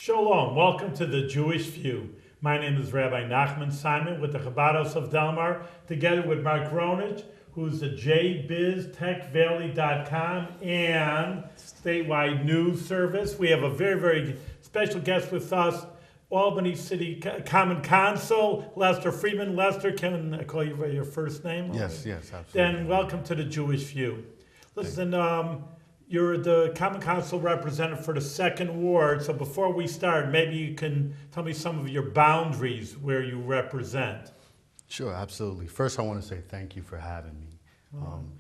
Shalom, welcome to the Jewish View. My name is Rabbi Nachman Simon with the Chabados of Delmar, together with Mark Ronich, who's the jbiztechvalley.com and statewide news service. We have a very, very special guest with us, Albany City Common Council, Lester Freeman. Lester, can I call you by your first name? Yes, absolutely. Then welcome to the Jewish View. Listen, you're the Common Council representative for the 2nd Ward, so before we start, maybe you can tell me some of your boundaries where you represent. Sure, absolutely. First, I want to say thank you for having me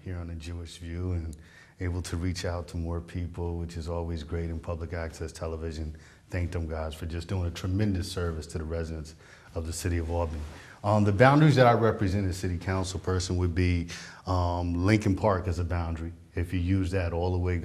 here on the Jewish View and able to reach out to more people, which is always great in public access television. Thank them guys for just doing a tremendous service to the residents of the city of Albany. The boundaries that I represent as city council person would be Lincoln Park as a boundary. If you use that all the way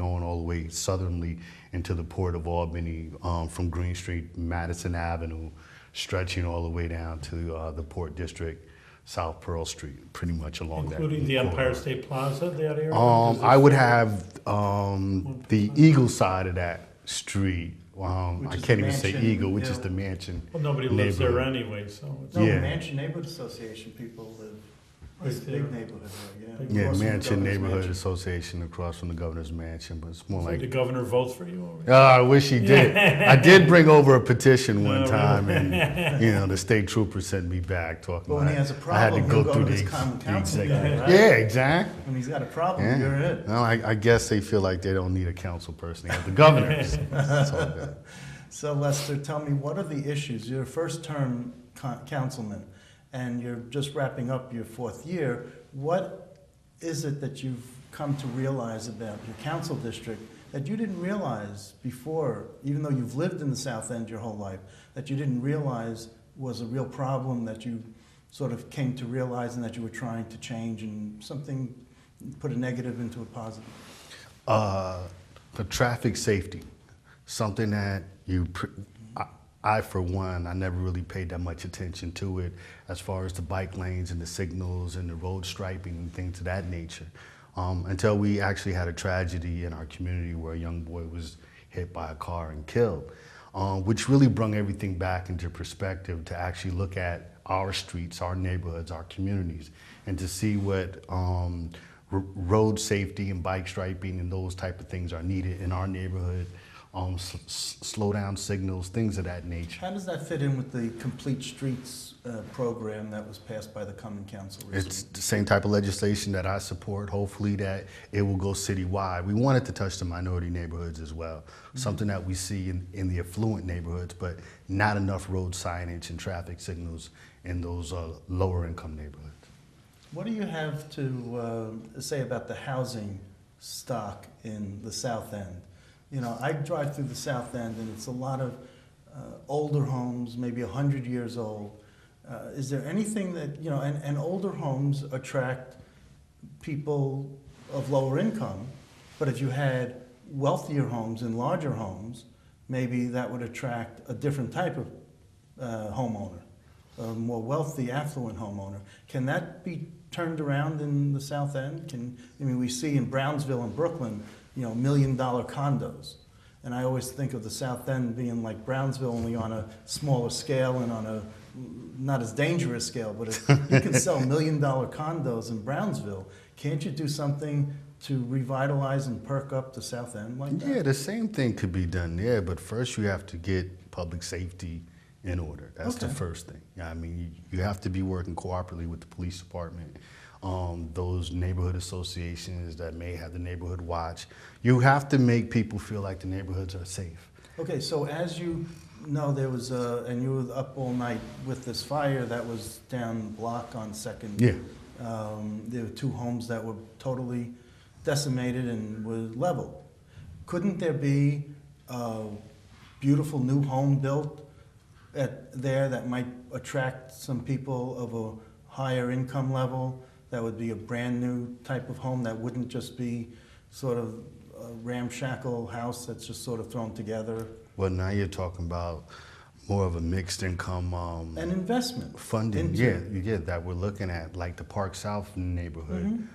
southerly into the Port of Albany, from Green Street, Madison Avenue, stretching all the way down to the Port District, South Pearl Street, pretty much along that. Including the Empire State Plaza, that area? I would have the Eagle side of that street. I can't even say Eagle, which is the mansion. Well, nobody lives there anyway, so it's... No, Mansion Neighborhood Association people live. It's a big neighborhood there, yeah. Mansion Neighborhood Association across from the governor's mansion, but it's more like... the governor votes for you? I wish he did. I did bring over a petition one time, and the state trooper sent me back talking about. When he has a problem, I had to go through the Common Council guy, right? Yeah, exactly. When he's got a problem, you're it. Well, I guess they feel like they don't need a council person. They have the governors. That's all good. So Lester, tell me, what are the issues? You're a first-term councilman, and you're just wrapping up your 4th year. What is it that you've come to realize about your council district that you didn't realize before, even though you've lived in the South End your whole life, that you didn't realize was a real problem that you sort of came to realize and that you were trying to change, and something, put a negative into a positive? The traffic safety, something that I, for one, I never really paid that much attention to it as far as the bike lanes and the signals and the road striping and things of that nature, until we actually had a tragedy in our community where a young boy was hit by a car and killed, which really brought everything back into perspective to actually look at our streets, our neighborhoods, our communities, and to see what road safety and bike striping and those type of things are needed in our neighborhood. Slow down signals, things of that nature. How does that fit in with the Complete Streets program that was passed by the Common Council recently? It's the same type of legislation that I support. Hopefully that it will go citywide. We want it to touch the minority neighborhoods as well. Something that we see in the affluent neighborhoods, but not enough road signage and traffic signals in those lower income neighborhoods. What do you have to say about the housing stock in the South End? I drive through the South End, and it's a lot of older homes, maybe 100 years old. Is there anything that, and older homes attract people of lower income, but if you had wealthier homes and larger homes, maybe that would attract a different type of homeowner, a more wealthy, affluent homeowner. Can that be turned around in the South End? We see in Brownsville and Brooklyn, $1 million condos. And I always think of the South End being like Brownsville, only on a smaller scale and on a not as dangerous scale. But if you can sell $1 million condos in Brownsville, can't you do something to revitalize and perk up the South End like that? Yeah, the same thing could be done there, but first you have to get public safety in order. That's the first thing. You have to be working cooperatively with the police department. Those neighborhood associations that may have the neighborhood watch. You have to make people feel like the neighborhoods are safe. Okay, so as you know, there was and you were up all night with this fire that was down the block on 2nd. Yeah. There were 2 homes that were totally decimated and were leveled. Couldn't there be a beautiful new home built there that might attract some people of a higher income level? That would be a brand new type of home that wouldn't just be sort of a ramshackle house that's just sort of thrown together. Well, now you're talking about more of a mixed income an investment funding. Yeah, that we're looking at, like the Park South neighborhood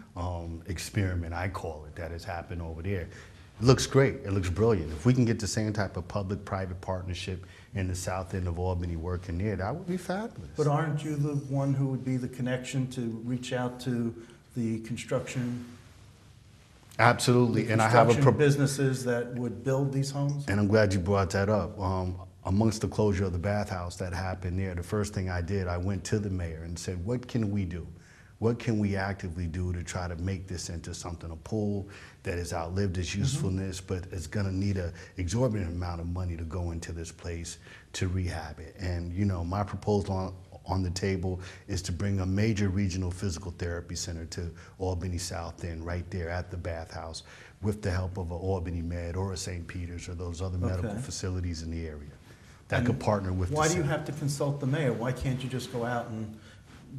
experiment, I call it, that has happened over there. It looks great. It looks brilliant. If we can get the same type of public-private partnership in the south end of Albany working there, that would be fabulous. But aren't you the one who would be the connection to reach out to the construction Absolutely, and I have a businesses that would build these homes? And I'm glad you brought that up. Amongst the closure of the bathhouse that happened there, the first thing I did, I went to the mayor and said, what can we do? What can we actively do to try to make this into something, a pool that has outlived its usefulness, but it's gonna need an exorbitant amount of money to go into this place to rehab it. And you know, my proposal on the table is to bring a major regional physical therapy center to Albany South End, right there at the bathhouse, with the help of an Albany Med or a St. Peter's or those other medical facilities in the area that could partner with the Why do you center. have to consult the mayor? Why can't you just go out and,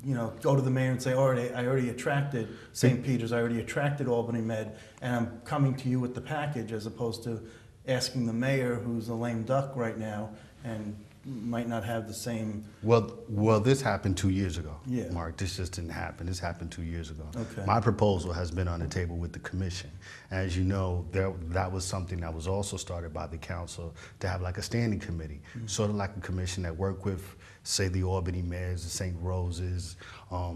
you know, go to the mayor and say, all right, I already attracted St. Peter's, I already attracted Albany Med, and I'm coming to you with the package, as opposed to asking the mayor, who's a lame duck right now and might not have the same. Well, this happened 2 years ago, Yeah. Mark. This just didn't happen. This happened 2 years ago. Okay. My proposal has been on the table with the commission. As you know, that was something that was also started by the council to have like a standing committee, sort of like a commission that worked with, say, the Albany Mayors, the St. Roses,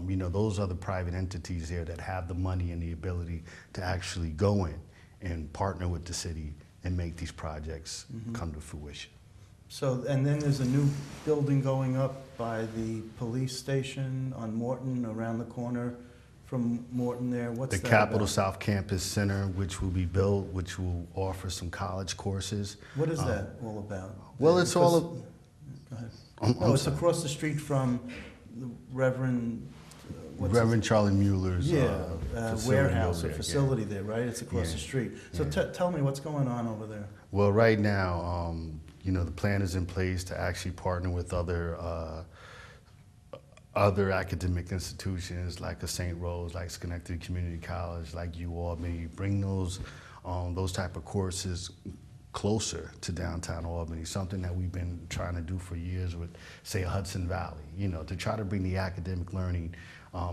you know, those other private entities there that have the money and the ability to actually go in and partner with the city and make these projects come to fruition. So, and then there's a new building going up by the police station on Morton, around the corner from Morton there. What's The that Capitol about? South Campus Center, which will be built, which will offer some college courses. What is that all about? Well, it's all. Go ahead. I'm No, it's sorry. across the street from the Reverend. what's his- Reverend Charlie Mueller's facility warehouse over or there, facility there, right? It's across Yeah. the street. So Yeah. tell me what's going on over there. Well, right now, you know, the plan is in place to actually partner with other academic institutions like a St. Rose, like Schenectady Community College, like Albany. Bring those type of courses closer to downtown Albany, something that we've been trying to do for years with, say, Hudson Valley, you know, to try to bring the academic learning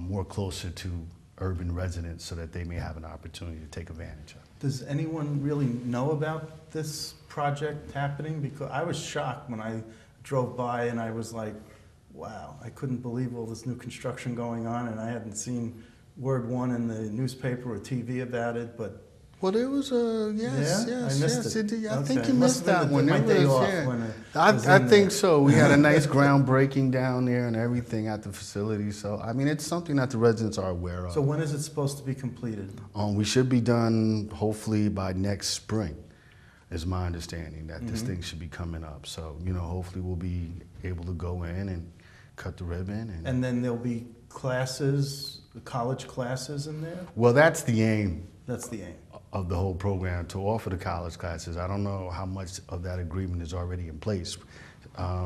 more closer to urban residents so that they may have an opportunity to take advantage of. Does anyone really know about this project happening? Because I was shocked when I drove by and I was like, wow, I couldn't believe all this new construction going on, and I hadn't seen word one in the newspaper or TV about it, but Well, there was a yes, Yeah? I yes, missed yes. it. I Okay. think you Must missed have that been one. my It day was, off yeah. when it I was I in think there. so. We had a nice groundbreaking down there and everything at the facility. So I mean, it's something that the residents are aware of. So when is it supposed to be completed? We should be done hopefully by next spring, is my understanding that this thing should be coming up. So you know, hopefully we'll be able to go in and cut the ribbon. And then there'll be classes, college classes in there? Well, that's the aim That's the aim. of the whole program, to offer the college classes. I don't know how much of that agreement is already in place.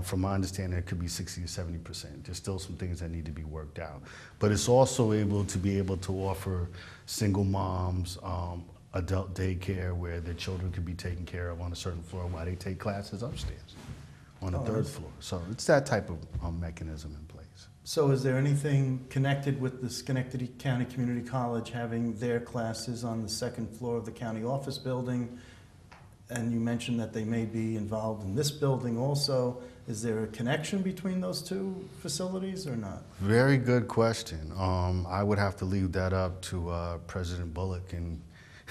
From my understanding, it could be 60 to 70%. There's still some things that need to be worked out. But it's also able to offer single moms, adult daycare where their children could be taken care of on a certain floor while they take classes upstairs on the third floor. So it's that type of mechanism in place. So is there anything connected with the Schenectady County Community College having their classes on the second floor of the county office building? And you mentioned that they may be involved in this building also. Is there a connection between those two facilities or not? Very good question. I would have to leave that up to President Bullock and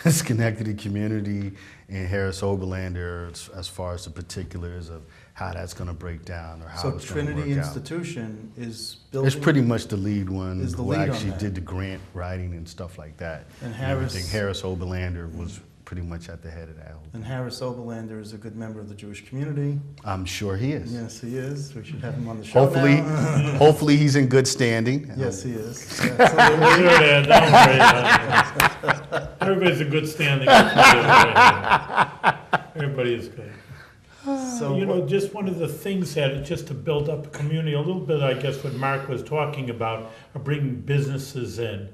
Schenectady community and Harris Oberlander as far as the particulars of how that's going to break down or how So it's going to work Trinity out. Institution is building. It's pretty much the lead one Is the who lead on actually that. did the grant writing and stuff like that. And Harris- everything. Harris Oberlander was pretty much at the head of that whole And thing. Harris Oberlander is a good member of the Jewish community. I'm sure he is. Yes, he is. We should have him on the show Hopefully, now. hopefully he's in good standing. Yes, he is. Don't Absolutely. worry, don't worry. Everybody's in good standing. Everybody is good. So You know, what- just one of the things that, just to build up a community, a little bit, I guess, what Mark was talking about, are bringing businesses in.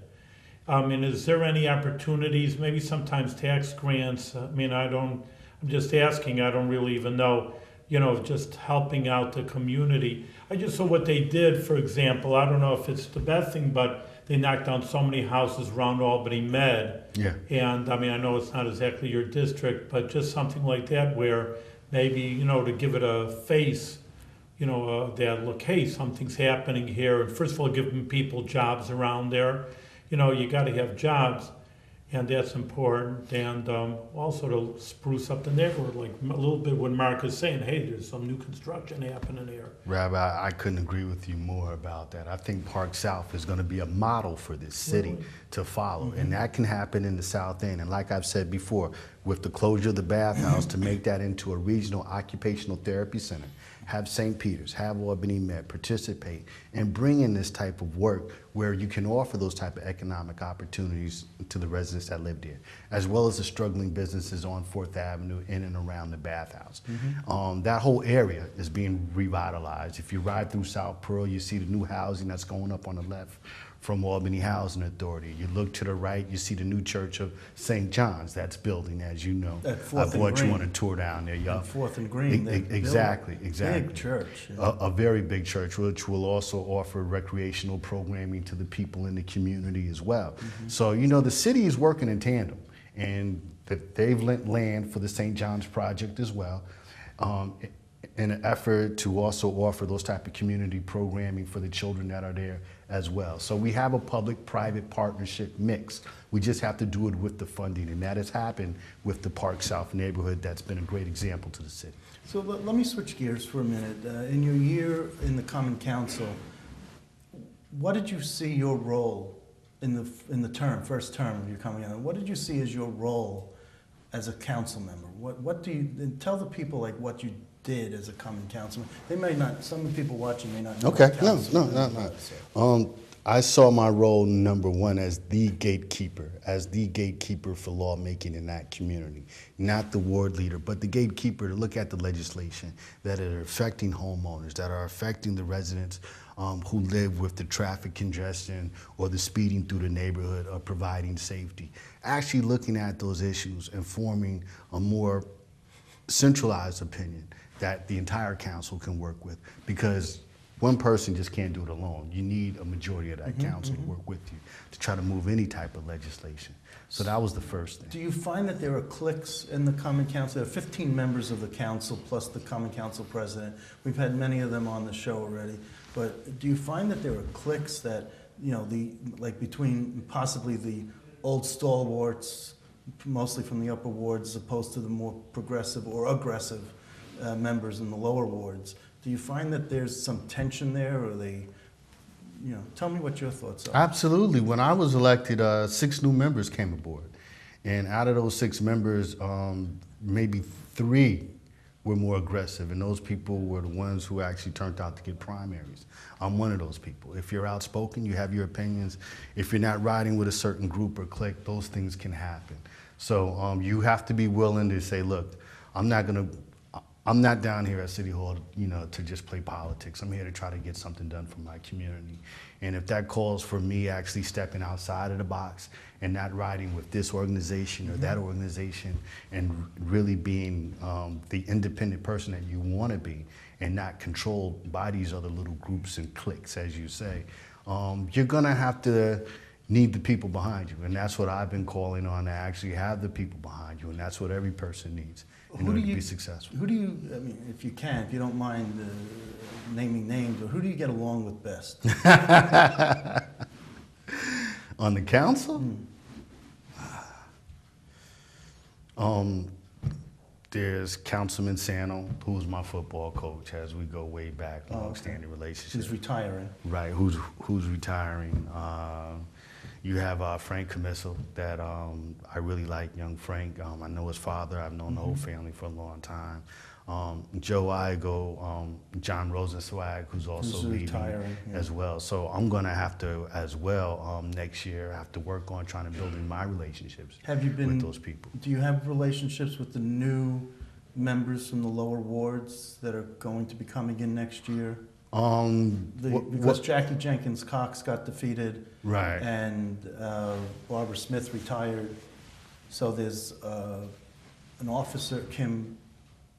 And is there any opportunities, maybe sometimes tax grants? I mean, I'm just asking, I don't really even know, you know, just helping out the community. I just saw what they did, for example, I don't know if it's the best thing, but they knocked down so many houses around Albany Med. Yeah. And I mean, I know it's not exactly your district, but just something like that where maybe, you know, to give it a face, you know, that look, hey, something's happening here. And first of all, giving people jobs around there. You know, you got to have jobs, and that's important. And also to spruce up the neighborhood, like a little bit when Mark is saying, hey, there's some new construction happening here. Rabbi, I couldn't agree with you more about that. I think Park South is going to be a model for this city to follow, and that can happen in the South End. And like I've said before, with the closure of the bathhouse to make that into a regional occupational therapy center, have St. Peter's, have Albany Met participate and bring in this type of work where you can offer those type of economic opportunities to the residents that live there, as well as the struggling businesses on 4th Avenue in and around the bathhouse. That whole area is being revitalized. If you ride through South Pearl, you see the new housing that's going up on the left from Albany Housing Authority. You look to the right, you see the new Church of St. John's that's building, as you know. At I 4th and brought you Green. on a tour down there, y'all. 4th and Green. Exactly. Big church. Yeah. A very big church, which will also offer recreational programming to the people in the community as well. So, you know, the city is working in tandem, and that they've lent land for the St. John's project as well, in an effort to also offer those type of community programming for the children that are there as well. So we have a public-private partnership mix. We just have to do it with the funding, and that has happened with the Park South neighborhood. That's been a great example to the city. So let me switch gears for a minute. In your year in the Common Council, what did you see your role in the first term of your coming out? What did you see as your role as a council member? What do you, and tell the people like what you did as a common councilman? They may not, some of the people watching may not know. Okay, what no. councilman was, so. I saw my role, number one, as the gatekeeper for lawmaking in that community. Not the ward leader, but the gatekeeper to look at the legislation that are affecting homeowners, that are affecting the residents who live with the traffic congestion or the speeding through the neighborhood or providing safety. Actually looking at those issues and forming a more centralized opinion that the entire council can work with, because one person just can't do it alone. You need a majority of that council to work with you to try to move any type of legislation. So that was the first thing. Do you find that there are cliques in the Common Council? There are 15 members of the council plus the Common Council president. We've had many of them on the show already. But do you find that there are cliques that, you know, like between possibly the old stalwarts, mostly from the upper wards, as opposed to the more progressive or aggressive members in the lower wards? Do you find that there's some tension there, or tell me what your thoughts are. Absolutely. When I was elected, 6 new members came aboard. And out of those 6 members, maybe 3 were more aggressive, and those people were the ones who actually turned out to get primaries. I'm one of those people. If you're outspoken, you have your opinions. If you're not riding with a certain group or clique, those things can happen. So you have to be willing to say, look, I'm not down here at City Hall, to just play politics. I'm here to try to get something done for my community. And if that calls for me actually stepping outside of the box and not riding with this organization or that organization, and really being the independent person that you want to be and not controlled by these other little groups and cliques, as you say, you're going to have to need the people behind you. And that's what I've been calling on, to actually have the people behind you. And that's what every person needs in order to be successful. Who do you, I mean, if you don't mind naming names, or who do you get along with best? On the council? There's Councilman Sano, who's my football coach, as we go way back, long-standing relationship. Who's retiring. Right, who's retiring. You have Frank Comissal, that I really like, young Frank. I know his father. I've known the whole family for a long time. Joe Igo, John Rosenswag, who's also leaving retiring, as well. So I'm going to have to, as well, next year, have to work on trying to build in my relationships with those people. Do you have relationships with the new members from the lower wards that are going to be coming in next year? Because Jackie Jenkins Cox got defeated, right, and Barbara Smith retired. So there's an officer,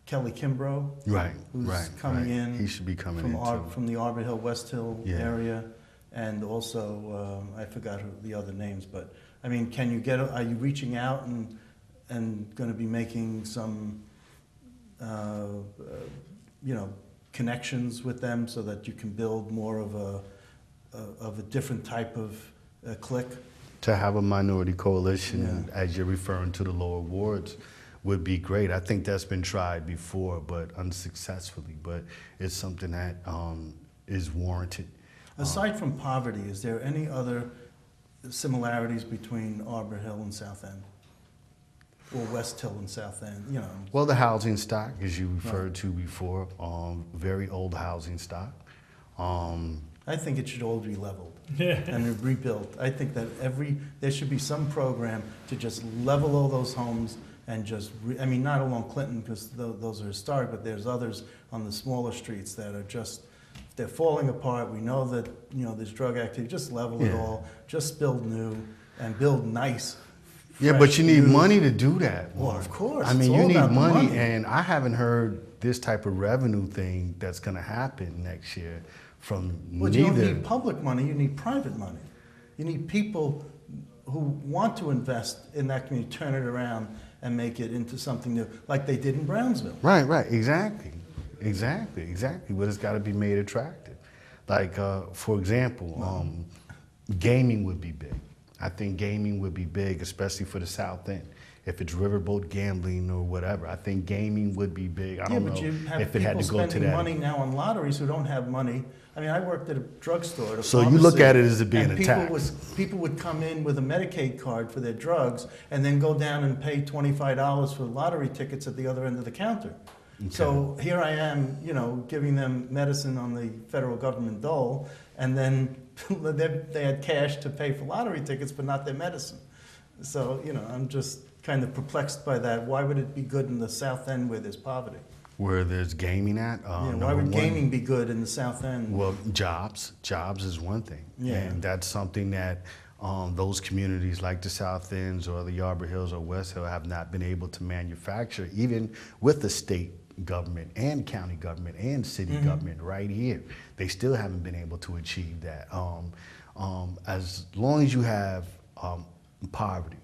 Kelly Kimbrough, right, who's coming in. He should be coming in too. From the Arbor Hill, West Hill area. and also, I forgot who the other names, but, I mean, can you get, are you reaching out and gonna be making some, you know, connections with them so that you can build more of a different type of clique? To have a minority coalition, as you're referring to the lower wards, would be great. I think that's been tried before, but unsuccessfully. But it's something that is warranted. Aside from poverty, is there any other similarities between Arbor Hill and South End? Or West Hill and South End, you know? Well, the housing stock, as you referred to before, very old housing stock. I think it should all be leveled Yeah. and rebuilt. I think that there should be some program to just level all those homes and just, I mean, not along Clinton because those are historic, but there's others on the smaller streets that are just, they're falling apart. We know that, you know, there's drug activity. Just level it all, just build new and build nice. Yeah, but you need money to do that. Well, Warren. of course. I mean, it's you all need about the money, and I haven't heard this type of revenue thing that's going to happen next year from Well, neither. you don't need public money, you need private money. You need people who want to invest in that community, turn it around and make it into something new, like they did in Brownsville. Right, exactly. But it's got to be made attractive. Like, for example, gaming would be big. I think gaming would be big, especially for the South End. If it's riverboat gambling or whatever, I think gaming would be big. I don't know if it had to go to spending that. money now on lotteries who don't have money. I mean, I worked at a drugstore. At a So you look pharmacy, at it as it being and a tax. people would come in with a Medicaid card for their drugs and then go down and pay $25 for lottery tickets at the other end of the counter. Okay. So here I am, you know, giving them medicine on the federal government dole, and then they had cash to pay for lottery tickets, but not their medicine. So, you know, I'm just kind of perplexed by that. Why would it be good in the South End where there's poverty? Where there's gaming at? Why would gaming be good in the South End? Well, jobs is one thing. Yeah. And that's something that those communities like the South Ends or the Arbor Hills or West Hill have not been able to manufacture, even with the state government and county government and city government right here. They still haven't been able to achieve that. As long as you have poverty,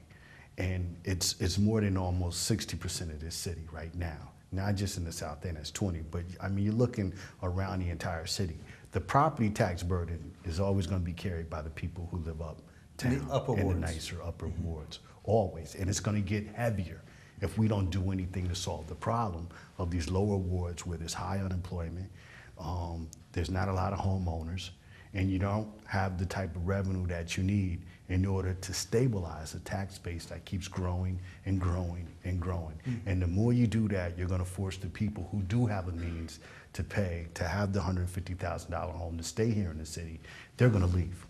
and it's more than almost 60% of this city right now. Not just in the South End, it's 20, but I mean, you're looking around the entire city. The property tax burden is always going to be carried by the people who live uptown In the upper in wards. the nicer upper wards, always. And it's going to get heavier if we don't do anything to solve the problem of these lower wards where there's high unemployment, there's not a lot of homeowners, and you don't have the type of revenue that you need in order to stabilize a tax base that keeps growing and growing and growing. And the more you do that, you're going to force the people who do have a means to pay, to have the $150,000 home, to stay here in the city, they're going to leave.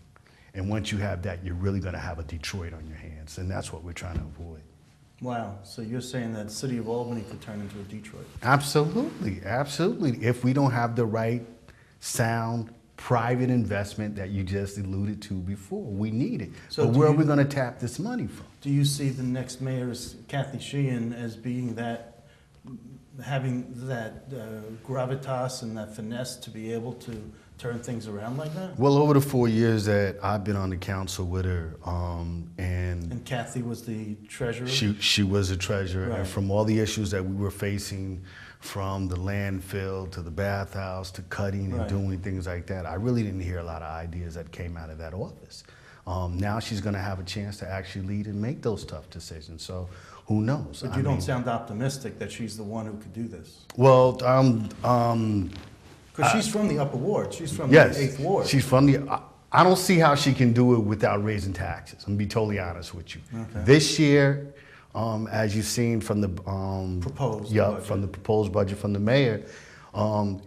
And once you have that, you're really going to have a Detroit on your hands, and that's what we're trying to avoid. Wow, so you're saying that the city of Albany could turn into a Detroit? Absolutely. If we don't have the right sound private investment that you just alluded to before, we need it. So but where are we going to tap this money from? Do you see the next mayor as Kathy Sheehan as being that, having that gravitas and that finesse to be able to turn things around like that? Well, over the 4 years that I've been on the council with her, And Kathy was the treasurer? she was a treasurer, Right. and from all the issues that we were facing, from the landfill to the bathhouse to cutting and Right. doing things like that, I really didn't hear a lot of ideas that came out of that office. Now she's going to have a chance to actually lead and make those tough decisions. So who knows? But you don't sound optimistic that she's the one who could do this. Well, Because she's from the upper ward. She's from yes, the 8th ward. she's from the. I don't see how she can do it without raising taxes. I'm gonna be totally honest with you. Okay. This year, as you've seen from the Proposed budget. from the proposed budget from the mayor,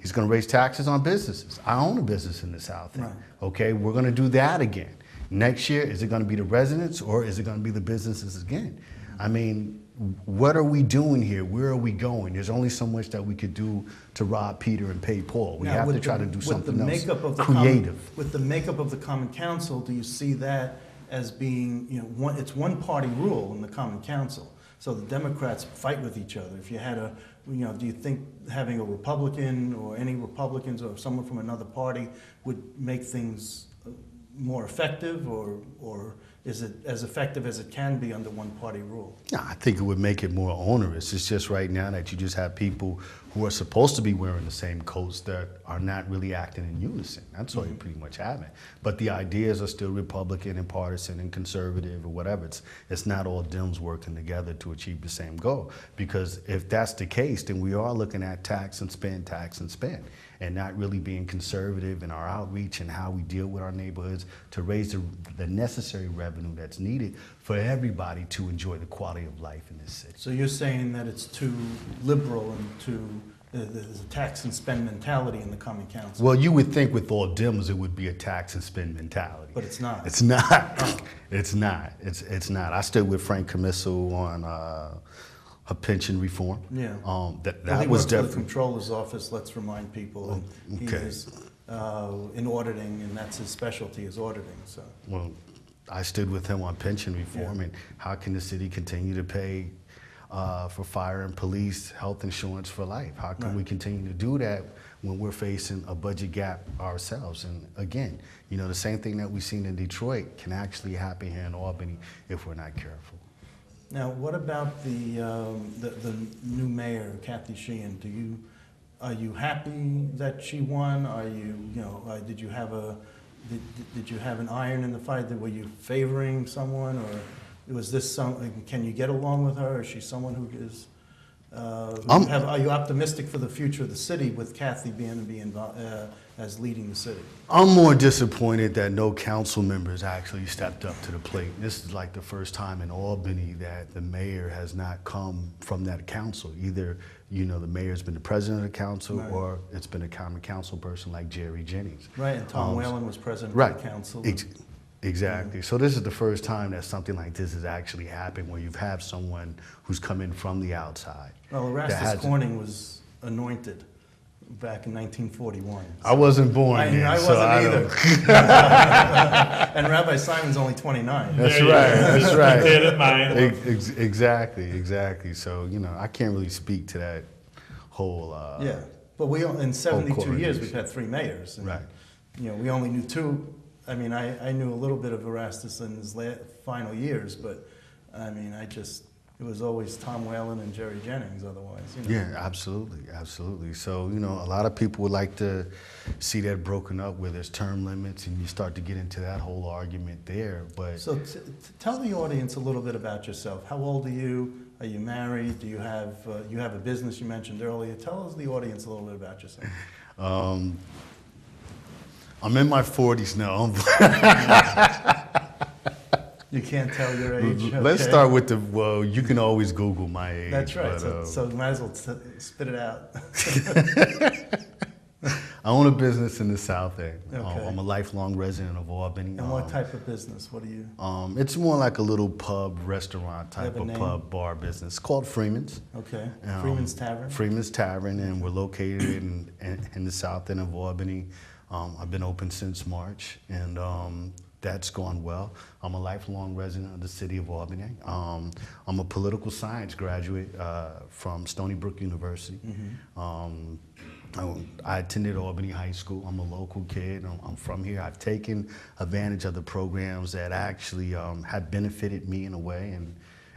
he's going to raise taxes on businesses. I own a business in the South End. Right. Okay, we're going to do that again. Next year, is it going to be the residents or is it going to be the businesses again? I mean, what are we doing here? Where are we going? There's only so much that we could do to rob Peter and pay Paul. We Now, have to with try the- to do with the something else makeup of the creative. With the makeup of the Common Council, do you see that as being, you know, it's one-party rule in the Common Council? So the Democrats fight with each other. If you had a, you know, do you think having a Republican or any Republicans or someone from another party would make things more effective, or is it as effective as it can be under one-party rule? Yeah, I think it would make it more onerous. It's just right now that you just have people who are supposed to be wearing the same coats that are not really acting in unison. That's all you're pretty much having. But the ideas are still Republican and partisan and conservative or whatever. It's not all Dems working together to achieve the same goal. Because if that's the case, then we are looking at tax and spend, and not really being conservative in our outreach and how we deal with our neighborhoods to raise the necessary revenue that's needed for everybody to enjoy the quality of life in this city. So you're saying that it's too liberal and too, there's a tax and spend mentality in the common council? Well, you would think with all Dems it would be a tax and spend mentality. But it's not. It's not. Oh. It's not. It's not. I stood with Frank Camisso on a pension reform. Yeah. That Well, he was works for the definitely. Comptroller's office, let's remind people. And Okay. He is in auditing, and that's his specialty, is auditing, so. Well, I stood with him on pension reform, and how can the city continue to pay for fire and police health insurance for life? How can we continue to do that when we're facing a budget gap ourselves? And again, you know, the same thing that we've seen in Detroit can actually happen here in Albany if we're not careful. Now, what about the new mayor, Kathy Sheehan? Are you happy that she won? Are did you have an iron in the fire? Were you favoring someone, or was this can you get along with her? Is she someone who is? Are you optimistic for the future of the city with Kathy being as leading the city? I'm more disappointed that no council members actually stepped up to the plate. This is like the first time in Albany that the mayor has not come from that council. Either, you know, the mayor's been the president of the council, Right. or it's been a common council person like Jerry Jennings. Right, and Tom Whalen was president Right. of the council. Exactly. So this is the first time that something like this has actually happened, where you've had someone who's come in from the outside. Well, that Erastus hasn't- Corning was anointed back in 1941. I wasn't born then, I so wasn't don't- either. And Rabbi Simon's only 29. That's There you right. go. That's right. You did it, mine. Exactly. So, you know, I can't really speak to that whole. Yeah, but in 72 years, coronation. we've had 3 mayors. And, Right. You know, we only knew 2. I mean, I knew a little bit of Erastus in his final years, but I mean, it was always Tom Whalen and Jerry Jennings otherwise. You know. Yeah, absolutely. So, you know, a lot of people would like to see that broken up where there's term limits, and you start to get into that whole argument there. But So tell the audience a little bit about yourself. How old are you? Are you married? Do you have a business you mentioned earlier? Tell us, the audience, a little bit about yourself. I'm in my 40s now. You can't tell your age. Let's okay. start with well, you can always Google my age. That's right. But, So you might as well spit it out. I own a business in the South End. Okay. I'm a lifelong resident of Albany. And what type of business? What do you? It's more like a little pub, restaurant type have a of name? pub, bar business. It's called Freeman's. Okay. Um, Freeman's Tavern. Freeman's Tavern, and we're located in the South End of Albany. I've been open since March, and that's gone well. I'm a lifelong resident of the city of Albany. I'm a political science graduate from Stony Brook University. I attended Albany High School. I'm a local kid. I'm from here. I've taken advantage of the programs that actually have benefited me in a way,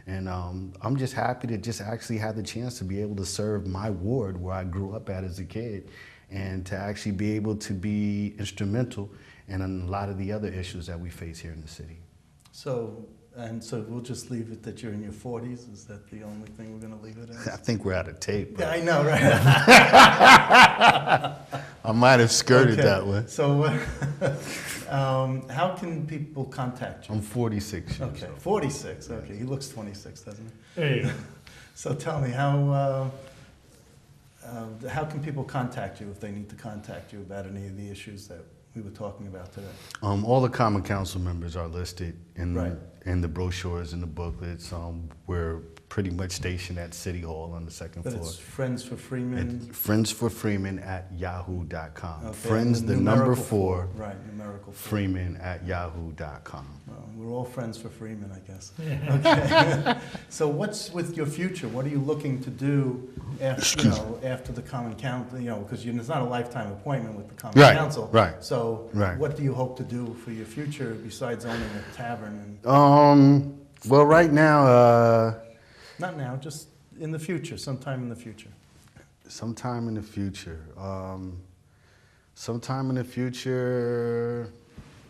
and I'm just happy to just actually have the chance to be able to serve my ward where I grew up at as a kid, and to actually be able to be instrumental in a lot of the other issues that we face here in the city. So we'll just leave it that you're in your 40s. Is that the only thing we're going to leave it I at? think we're out of tape. Yeah, But I know, right? I might have skirted Okay. that one. So, how can people contact you? I'm 46 years Okay, old. 46. Okay, he looks 26, doesn't he? There you go. So tell me, how can people contact you if they need to contact you about any of the issues that we were talking about today? All the common council members are listed Right. in the brochures and the booklets. We're pretty much stationed at City Hall on the second But floor. it's Friends for Freeman. Friends for Freeman at yahoo.com. Okay, Friends, and the number 4, Right, numerical 4. Freeman at yahoo.com. Well, we're all friends for Freeman, I guess. Yeah. Okay. So what's with your future? What are you looking to do after, after the Common Council? Because it's not a lifetime appointment with the Common Council. Right. So Right. what do you hope to do for your future besides owning a tavern? Well, right now, Not now, just in the future, sometime in the future. sometime in the future. Sometime in the future,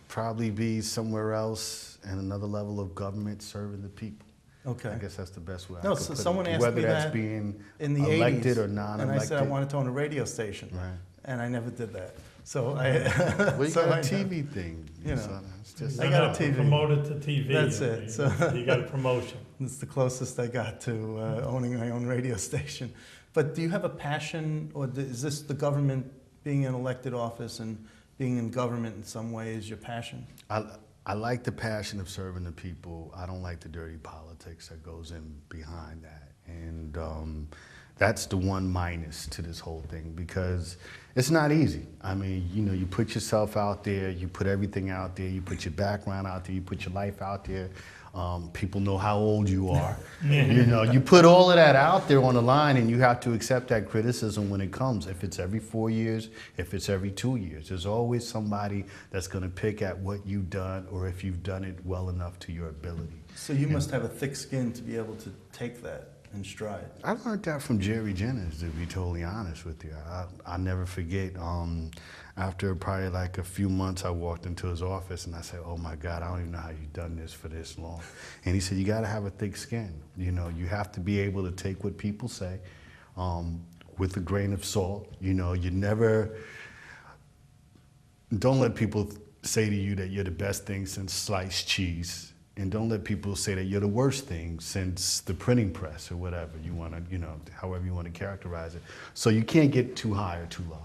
probably be somewhere else in another level of government serving the people. Okay. I guess that's the best way I No, could so put someone it. asked Whether me that's that being in the elected 80s, or non-elected. and I said I wanted to own a radio station, Right. and I never did that. So Well, you so got I- a TV thing. you know. So it's just, I got a TV. Promoted to TV. That's I it, mean, so- you got a promotion. It's the closest I got to owning my own radio station. But do you have a passion, or is this the government, being in elected office and being in government in some way is your passion? I like the passion of serving the people. I don't like the dirty politics that goes in behind that. And that's the one minus to this whole thing, because it's not easy. I mean, you put yourself out there, you put everything out there, you put your background out there, you put your life out there. People know how old you are. You put all of that out there on the line, and you have to accept that criticism when it comes. If it's every 4 years, if it's every 2 years, there's always somebody that's going to pick at what you've done, or if you've done it well enough to your ability. So you must have a thick skin to be able to take that in stride. I learned that from Jerry Jennings, to be totally honest with you. I'll never forget, after probably like a few months, I walked into his office and I said, oh my God, I don't even know how you've done this for this long. And he said, you gotta have a thick skin. You have to be able to take what people say with a grain of salt. Don't let people say to you that you're the best thing since sliced cheese. And don't let people say that you're the worst thing since the printing press, or whatever you want to, however you want to characterize it. So you can't get too high or too low.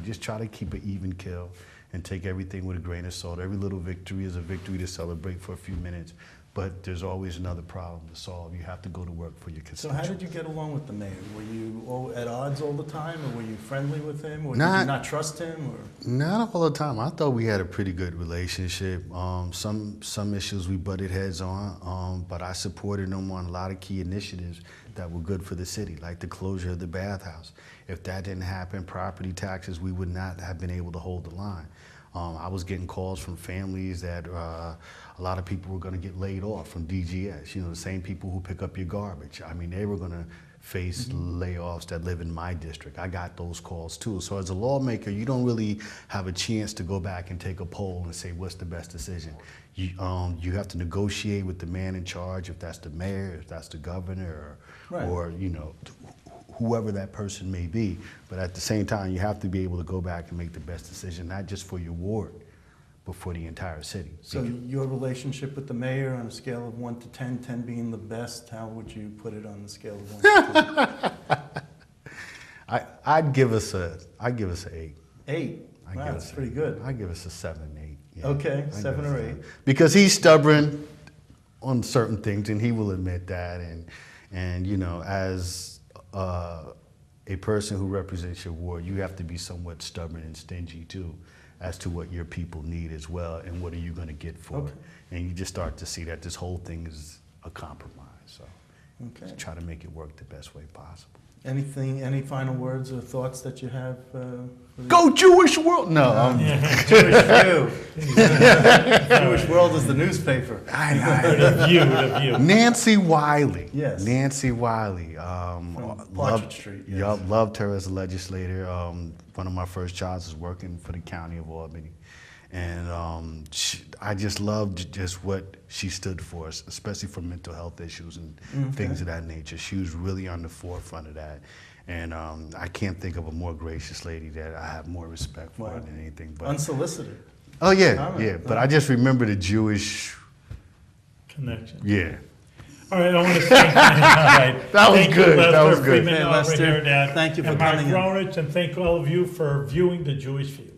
Just try to keep an even kill and take everything with a grain of salt. Every little victory is a victory to celebrate for a few minutes, but there's always another problem to solve. You have to go to work for your So constituents. how did you get along with the mayor? Were you at odds all the time, or were you friendly with him, or did Not- you not trust him? Or? Not all the time. I thought we had a pretty good relationship. Some issues we butted heads on, but I supported him on a lot of key initiatives that were good for the city, like the closure of the bathhouse. If that didn't happen, property taxes, we would not have been able to hold the line. I was getting calls from families that a lot of people were going to get laid off from DGS. The same people who pick up your garbage. I mean, they were going to face layoffs that live in my district. I got those calls too. So as a lawmaker, you don't really have a chance to go back and take a poll and say, what's the best decision? You have to negotiate with the man in charge, if that's the mayor, if that's the governor, Right. or whoever that person may be. But at the same time, you have to be able to go back and make the best decision, not just for your ward, but for the entire city. So your relationship with the mayor on a scale of 1 to 10, 10 being the best, how would you put it on the scale of 1 to 10? I'd give us an 8. 8. Wow, that's pretty good. I'd give us a 7, 8. Yeah. Okay, I'd 7 give us or a 8. Because he's stubborn on certain things, and he will admit that. And as a person who represents your ward, you have to be somewhat stubborn and stingy too, as to what your people need as well, and what are you going to get for it. And you just start to see that this whole thing is a compromise. So Okay. try to make it work the best way possible. Any final words or thoughts that you have? Go Jewish world! No, Jewish View. Jewish World is the newspaper. The View. Nancy Wiley. Yes. Nancy Wiley. Partridge Street, yes. Loved her as a legislator. One of my first jobs was working for the county of Albany. And I just loved just what she stood for, especially for mental health issues and things of that nature. She was really on the forefront of that. And I can't think of a more gracious lady that I have more respect for than anything. But Unsolicited. oh, yeah, Comment. yeah. But I just remember the Jewish, Connection. yeah. All right, I want to thank That was thank good. You, That was Lester good. Freeman Hey, over Lester, here, Dad, thank you for and Mark coming in. Ronich, and thank all of you for viewing the Jewish View.